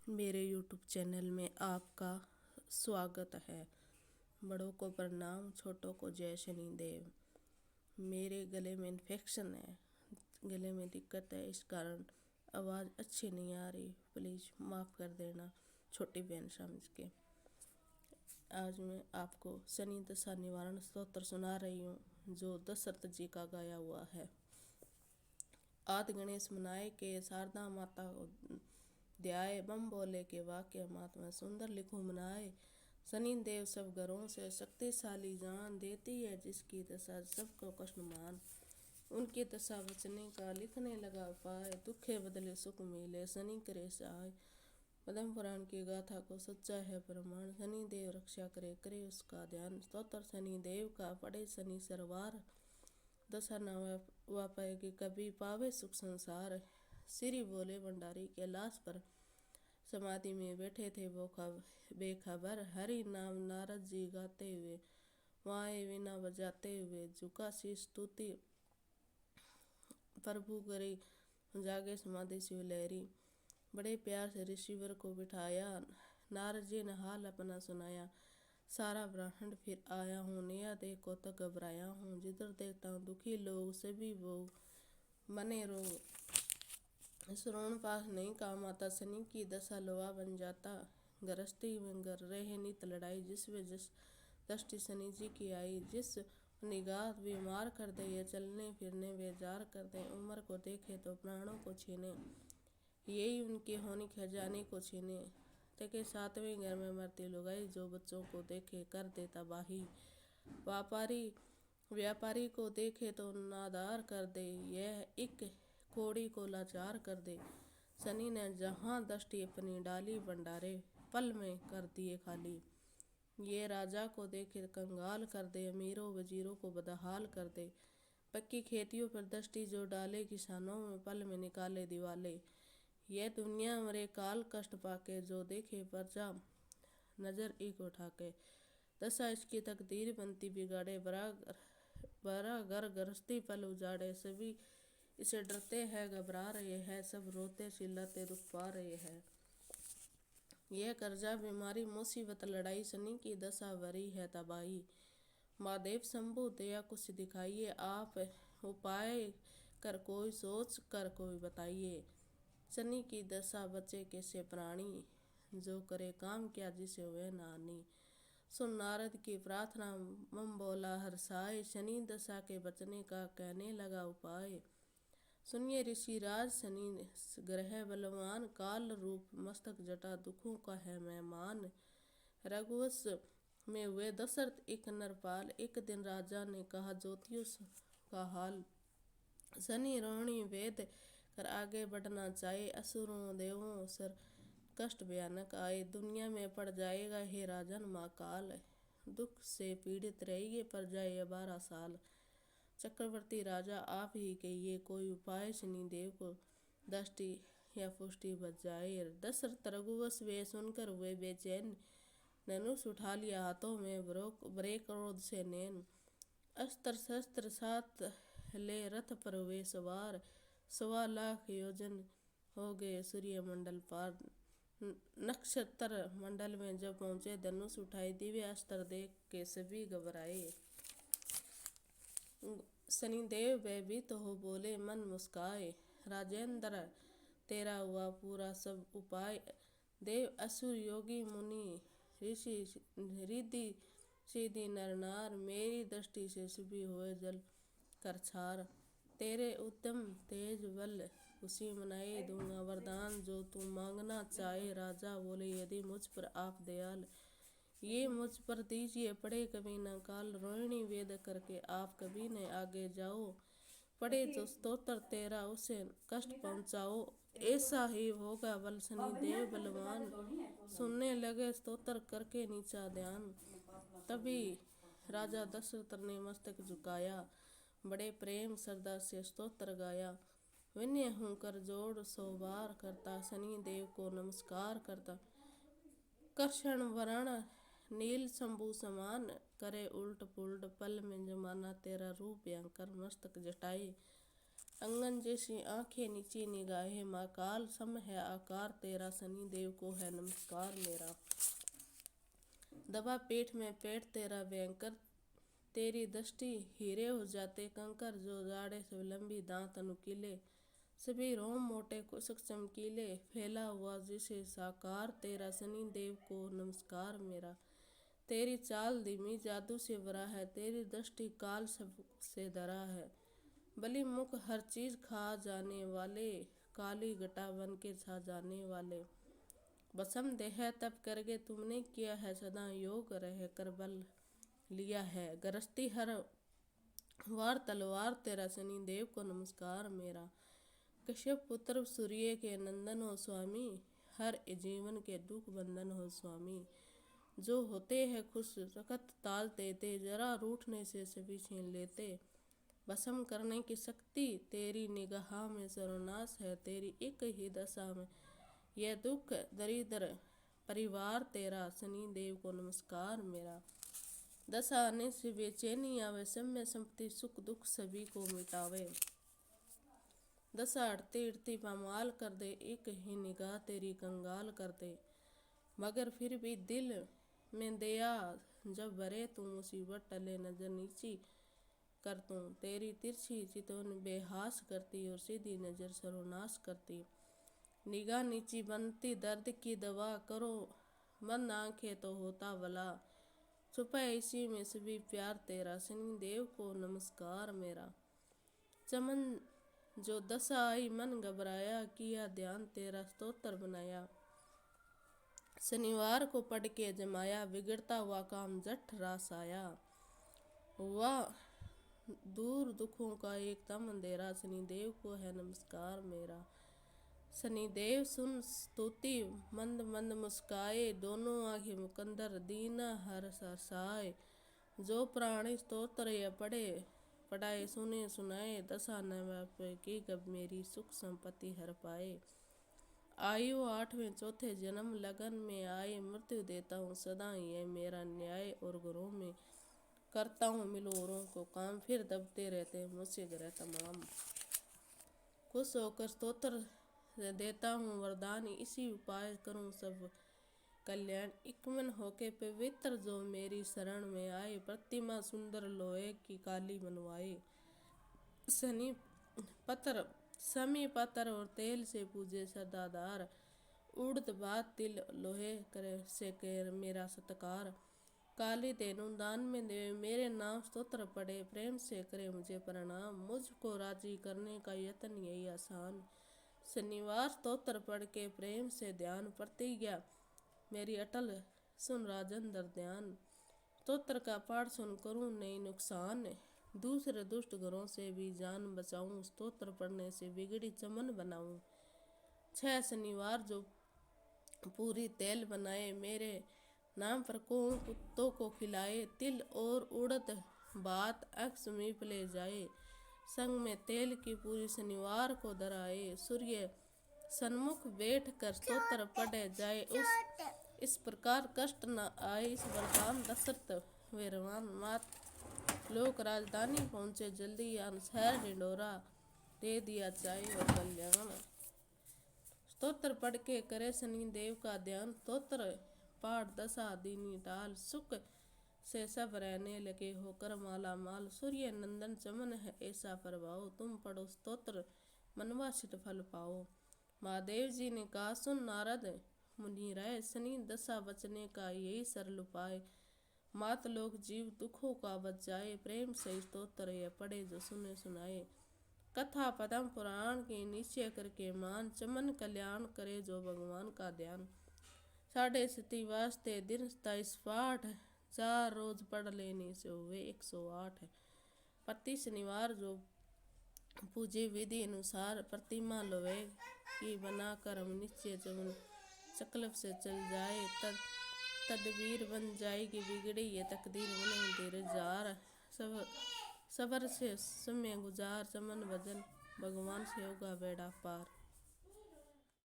मेरे YouTube channel में आपका स्वागत है। बड़ों को प्रणाम, छोटों को जय शनिदेव। मेरे गले में इन्फेक्शन है, गले में दिक्कत है, इस कारण आवाज़ अच्छी नहीं आ रही। प्लीज़ माफ़ कर देना छोटी बहन समझ के। आज मैं आपको शनि दशा निवारण स्तोत्र सुना रही हूँ, जो दशरथ जी का गाया हुआ है। आदि गणेश मनाए के शारदा माता को ध्याय, बम बोले के वाक्य महात्मा सुंदर लिखो मनाए। शनि देव सब घरों से शक्तिशाली जान, देती है जिसकी दशा सबको कष्ट मान। उनकी दशा बचने का लिखने लगा उपाय, दुखे बदले सुख मिले शनि करे सहाय। पद्म पुराण की गाथा को सच्चा है प्रमाण, शनि देव रक्षा करे करे उसका ध्यान। स्तोत्र शनि देव का पढ़े शनि सरवार, दशा न वापाएगी कभी पावे सुख संसार। श्री बोले भंडारी के लाश पर, समाधि में बैठे थे वो बेखबर। हरि नाम नारद जी गाते हुए, वाए वीणा बजाते हुए, झुका शीश स्तुति प्रभु करी, जागे समाधि शिव लहरी। बड़े प्यार से ऋषिवर को बिठाया, नारद जी ने हाल अपना सुनाया। सारा ब्राह्मण फिर आया हूँ, नया देखो तो घबराया हूँ। जिधर देखता हूँ दुखी लोग, सभी वो मने रोग। श्रवण पास नहीं काम आता, शनि की दशा लोहा बन जाता। गृहस्थी में घर रहे नित लड़ाई, जिस वे जिस दृष्टि शनि जी की आई। जिस निगाह बीमार कर दे, ये चलने फिरने बेजार कर दे। उम्र को देखे तो प्राणों को छीने, यही उनकी होनी खजाने को छीने। तके सातवें घर में मरती लुगाई, जो बच्चों को देखे कर दे तबाही। व्यापारी को देखे तो नादार कर दे, यह एक कोड़ी को लाचार कर दे। शनि ने जहाँ दृष्टि अपनी डाली, भंडारे पल में कर दिए खाली। ये राजा को देखे कंगाल कर दे, अमीरों वजीरों को बदहाल कर दे। पक्की खेतियों पर दृष्टि जो डाले, किसानों में पल में निकाले दिवाले। यह दुनिया मरे काल कष्ट पाके, जो देखे प्रजा नजर एक उठा के। दशा इसकी तकदीर बनती बिगाड़े, बरा घर गृहस्थी पल उजाड़े। सभी इसे डरते हैं घबरा रहे हैं, सब रोते चिल्लाते दुख पा रहे हैं। यह कर्जा बीमारी मुसीबत लड़ाई, शनि की दशा भरी है तबाही। महादेव शंभु दया कुछ दिखाइए, आप उपाय कर कोई सोच कर कोई बताइए। शनि की दशा बचे कैसे प्राणी, जो करे काम क्या जिसे हुए नानी। सुन नारद की प्रार्थना मम बोला हर्षाय, शनि दशा के बचने का कहने लगा उपाय। सुनिए ऋषि राज शनि ग्रह बलवान, काल रूप मस्तक जटा दुखों का है मेहमान। रघुवंश में हुए दशरथ एक नरपाल, एक दिन राजा ने कहा ज्योतियों का हाल। शनि रोहिणी वेद कर आगे बढ़ना चाहे, असुरों देवों सर कष्ट भयानक आए। दुनिया में पड़ जाएगा हे राजन महाकाल, दुख से पीड़ित रहेंगे पर जाए 12 साल। चक्रवर्ती राजा आप ही कहिए कोई उपाय, शनि देव को दृष्टि या पुष्टि बच जाए। दशरथ रघुवंश वे सुनकर हुए बेचैन, धनुष उठा लिया हाथों में, बरे क्रोध से नैन। अस्त्र शस्त्र साथ ले रथ पर हुए सवार, 1.25 लाख योजन हो गए सूर्य मंडल पार। नक्षत्र मंडल में जब पहुंचे, धनुष उठाए दिव्य अस्त्र देख के सभी घबराए। शनिदेव भयभीत हो बोले मन मुस्काए, राजेंद्र तेरा हुआ पूरा सब उपाय। देव असुर योगी मुनि ऋषि रिद्धि सीधी नर नार, मेरी दृष्टि से सभी हुए जल कर छार। तेरे उद्यम तेज बल खुशी मनाए, दूंगा वरदान जो तू मांगना चाहे। राजा बोले यदि मुझ पर आप दयाल, ये मुझ पर दीजिए पड़े कभी न काल। रोहिणी वेद करके आप कभी न आगे जाओ, पढ़े जो स्तोत्र तेरा उसे कष्ट पहुँचाओ। ऐसा ही होगा बल शनि देव बलवान, सुनने लगे स्तोत्र करके नीचा ध्यान। तभी राजा दशरथ ने मस्तक झुकाया, बड़े प्रेम श्रद्धा से स्तोत्र गाया। विनय हूँ कर जोड़ 100 बार करता, शनि देव को नमस्कार करता। कृष्ण वरण नील शंभु समान, करे उल्ट पुल्ट पल में जमाना। तेरा रूप भयंकर मस्तक जटाए, अंगन जैसी आंखें नीची निगाहें महाकाल सम है आकार तेरा शनि देव को है नमस्कार मेरा। दबा पीठ में पेट तेरा भयंकर तेरी दृष्टि हीरे हो जाते कंकर जो जाड़े से लंबी दांत नुकीले सभी रोम मोटे कुशक चमकीले फैला हुआ जिसे साकार तेरा शनि देव को नमस्कार मेरा। तेरी चाल धीमी जादू से भरा है तेरी दृष्टि काल सब से धरा है बलि मुख हर चीज खा जाने वाले काली घटा बन के छा जाने वाले बसम देह तब करके तुमने किया है सदा योग रह कर बल लिया है गरजती हर वार तलवार तेरा शनि देव को नमस्कार मेरा। कश्यप पुत्र सूर्य के नंदन हो स्वामी हर जीवन के दुख बंधन हो स्वामी जो होते हैं खुश सखत ताल देते जरा रूठने से सभी छीन लेते भस्म करने की शक्ति तेरी निगाह में सर्वनाश है तेरी एक ही दशा में यह दुख दरिद्र परिवार तेरा शनि देव को नमस्कार मेरा। दशा आने से बेचैनी आवे सम्य संपत्ति सुख दुख सभी को मिटावे दशा अड़ती अड़ती पामाल कर दे एक ही निगाह तेरी कंगाल कर दे मगर फिर भी दिल में दया जब भरे तू मुसीबत टले नजर नीची कर तू तेरी तिरछी चितौन बेहास करती और सीधी नजर सर्वनाश करती निगाह नीची बनती दर्द की दवा करो मन आंखें तो होता भला छुपा इसी में सभी प्यार तेरा शनि देव को नमस्कार मेरा। चमन जो दशा आई मन घबराया किया ध्यान तेरा स्तोत्र बनाया शनिवार को पढ़ के जमाया बिगड़ता हुआ काम जठ रास आया हुआ दूर दुखों का एक तम अंधेरा शनि देव को है नमस्कार मेरा। शनि देव सुन स्तुति मंद मंद मुस्काए दोनों आंखें मुकंदर दीना हर सरसाए जो प्राणी स्तोत्र या पढ़ाए सुने सुनाए दशा न की कब मेरी सुख संपत्ति हर पाए आयु 8वें चौथे जन्म लगन में आए मृत्यु देता हूँ सदा ये मेरा न्याय और गुरु में करता हूँ मिलोरों को काम फिर दबते रहते मुझसे ग्रह तमाम खुश होकर स्तोत्र देता हूँ वरदान इसी उपाय करूँ सब कल्याण इकमन होके पवित्र जो मेरी शरण में आए प्रतिमा सुंदर लोहे की काली बनवाए शनि पत्र समी पत्थर और तेल से पूजे सदादार उड़द भात तिल लोहे करे से कर मेरा सत्कार काली तेनु दान में दे मेरे नाम स्तोत्र पढ़े प्रेम से करे मुझे प्रणाम मुझको राजी करने का यत्न यही आसान शनिवार स्तोत्र पढ़ के प्रेम से ध्यान प्रतिज्ञा मेरी अटल सुन राजन दर ध्यान स्तोत्र का पाठ सुन करूं नहीं नुकसान दूसरे दुष्ट घरों से भी जान बचाऊं स्तोत्र पढ़ने से बिगड़ी चमन बनाऊं 6 शनिवार जो पूरी तेल बनाए मेरे नाम पर को कुत्तों को खिलाए तिल और उड़द बात अख समीप ले जाए संग में तेल की पूरी शनिवार को धराए सूर्य सन्मुख बैठ कर स्तोत्र पढ़े जाए इस प्रकार कष्ट न आए इस वरदान दशरथ वीरवान मात लोक राजधानी पहुँचे जल्दी आन शहर ढिंडोरा दे दिया चाय और कल्याण स्तोत्र पढ़ के करे शनि देव का ध्यान स्तोत्र पाठ दशा दीनी टाल सुख से सब रहने लगे होकर माला माल सूर्य नंदन चमन है ऐसा प्रभाव तुम पढ़ो स्तोत्र मनवासित फल पाओ महादेव जी ने कहा सुन नारद मुनि राय शनि दशा बचने का यही सरल उपाय मात लोग जीव दुखों का बच जाए प्रेम से स्तोत्र यह पढ़े जो सुने सुनाए कथा पदम पुराण के निश्चय करके मान चमन कल्याण करे जो भगवान का ध्यान 7.5 वास्ते दिन 27 पाठ 4 रोज पढ़ लेने से हुए 108 प्रति शनिवार जो पूजे विधि अनुसार प्रतिमा लोहे की बनाकर हम निश्चय चमन सकल्प से चल जाए तदबीर बन जाएगी बिगड़ी ये तकदीर बने धीरजार सबर से समय गुजार चमन भजन भगवान से होगा बेड़ा पार।